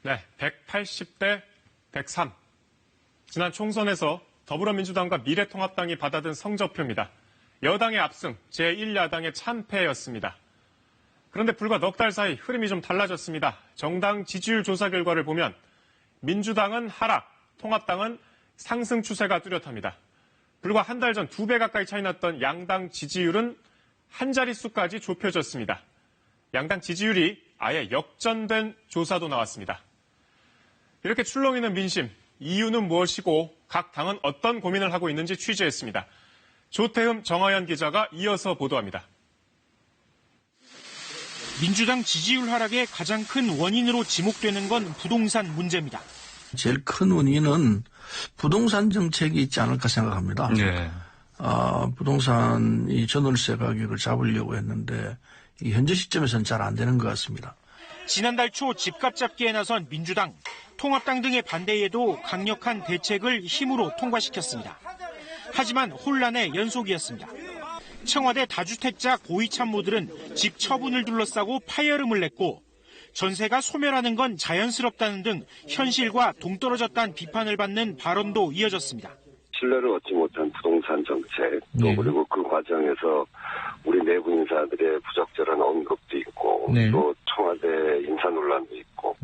네, 180대 103. 지난 총선에서 더불어민주당과 미래통합당이 받아든 성적표입니다. 여당의 압승, 제1야당의 참패였습니다. 그런데 불과 넉 달 사이 흐름이 좀 달라졌습니다. 정당 지지율 조사 결과를 보면 민주당은 하락, 통합당은 상승 추세가 뚜렷합니다. 불과 한 달 전 2배 가까이 차이 났던 양당 지지율은 한 자릿수까지 좁혀졌습니다. 양당 지지율이 아예 역전된 조사도 나왔습니다. 이렇게 출렁이는 민심, 이유는 무엇이고 각 당은 어떤 고민을 하고 있는지 취재했습니다. 조태흠, 정하연 기자가 이어서 보도합니다. 민주당 지지율 하락의 가장 큰 원인으로 지목되는 건 부동산 문제입니다. 제일 큰 원인은 부동산 정책이 있지 않을까 생각합니다. 네. 부동산 이 전월세 가격을 잡으려고 했는데 현재 시점에서는 잘 안 되는 것 같습니다. 지난달 초 집값 잡기에 나선 민주당, 통합당 등의 반대에도 강력한 대책을 힘으로 통과시켰습니다. 하지만 혼란의 연속이었습니다. 청와대 다주택자 고위 참모들은 집 처분을 둘러싸고 파열음을 냈고 전세가 소멸하는 건 자연스럽다는 등 현실과 동떨어졌다는 비판을 받는 발언도 이어졌습니다. 신뢰를 얻지 못한 부동산 정책, 또 그리고 그 과정에서 우리 내부 인사들의 부적절한 언급도 있고, 또 청와대 인사 논란도 있고.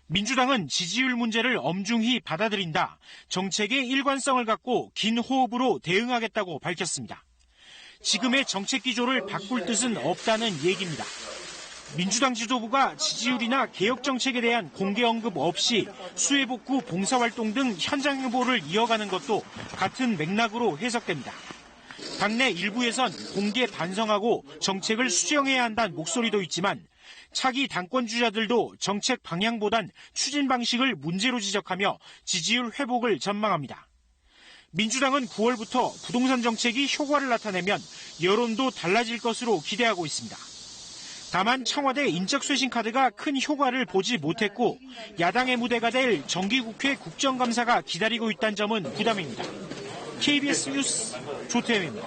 민주당은 지지율 문제를 엄중히 받아들인다. 정책의 일관성을 갖고 긴 호흡으로 대응하겠다고 밝혔습니다. 지금의 정책 기조를 바꿀 뜻은 없다는 얘기입니다. 민주당 지도부가 지지율이나 개혁 정책에 대한 공개 언급 없이 수해복구 봉사활동 등 현장 행보를 이어가는 것도 같은 맥락으로 해석됩니다. 당내 일부에선 공개 반성하고 정책을 수정해야 한다는 목소리도 있지만 차기 당권 주자들도 정책 방향보단 추진 방식을 문제로 지적하며 지지율 회복을 전망합니다. 민주당은 9월부터 부동산 정책이 효과를 나타내면 여론도 달라질 것으로 기대하고 있습니다. 다만 청와대 인적 쇄신 카드가 큰 효과를 보지 못했고 야당의 무대가 될 정기국회 국정감사가 기다리고 있다는 점은 부담입니다. KBS 뉴스 조태흠입니다.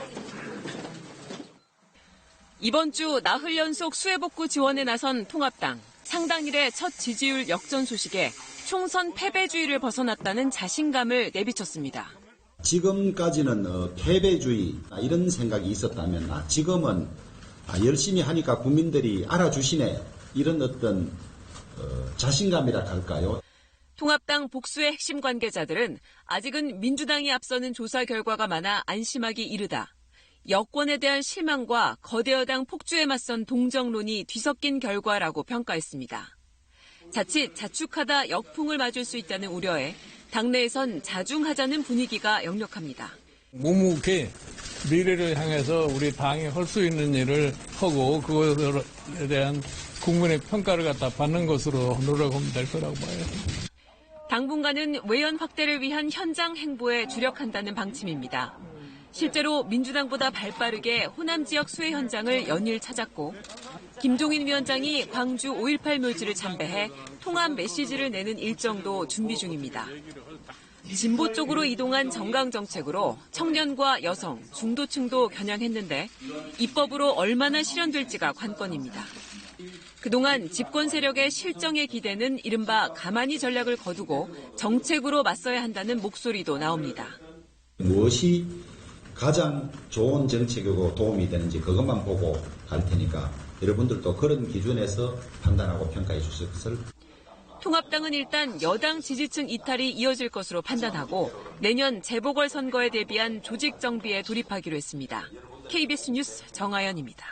이번 주 나흘 연속 수해복구 지원에 나선 통합당. 상당 일의 첫 지지율 역전 소식에 총선 패배주의를 벗어났다는 자신감을 내비쳤습니다. 지금까지는 패배주의 이런 생각이 있었다면 지금은 열심히 하니까 국민들이 알아주시네 이런 어떤 자신감이라 할까요? 통합당 복수의 핵심 관계자들은 아직은 민주당이 앞서는 조사 결과가 많아 안심하기 이르다. 여권에 대한 실망과 거대 여당 폭주에 맞선 동정론이 뒤섞인 결과라고 평가했습니다. 자칫 자축하다 역풍을 맞을 수 있다는 우려에 당내에선 자중하자는 분위기가 역력합니다. 묵묵히 미래를 향해서 우리 당이 할 수 있는 일을 하고 그것에 대한 국민의 평가를 갖다 받는 것으로 노력하면 될 거라고 봐요. 당분간은 외연 확대를 위한 현장 행보에 주력한다는 방침입니다. 실제로 민주당보다 발빠르게 호남 지역 수해 현장을 연일 찾았고 김종인 위원장이 광주 5.18 묘지를 참배해 통합 메시지를 내는 일정도 준비 중입니다. 진보 쪽으로 이동한 정강 정책으로 청년과 여성, 중도층도 겨냥했는데 입법으로 얼마나 실현될지가 관건입니다. 그동안 집권 세력의 실정에 기대는 이른바 가만히 전략을 거두고 정책으로 맞서야 한다는 목소리도 나옵니다. 무엇이 가장 좋은 정책이고 도움이 되는지 그것만 보고 갈 테니까 여러분들도 그런 기준에서 판단하고 평가해 주실 것을. 통합당은 일단 여당 지지층 이탈이 이어질 것으로 판단하고 내년 재보궐선거에 대비한 조직 정비에 돌입하기로 했습니다. KBS 뉴스 정하연입니다.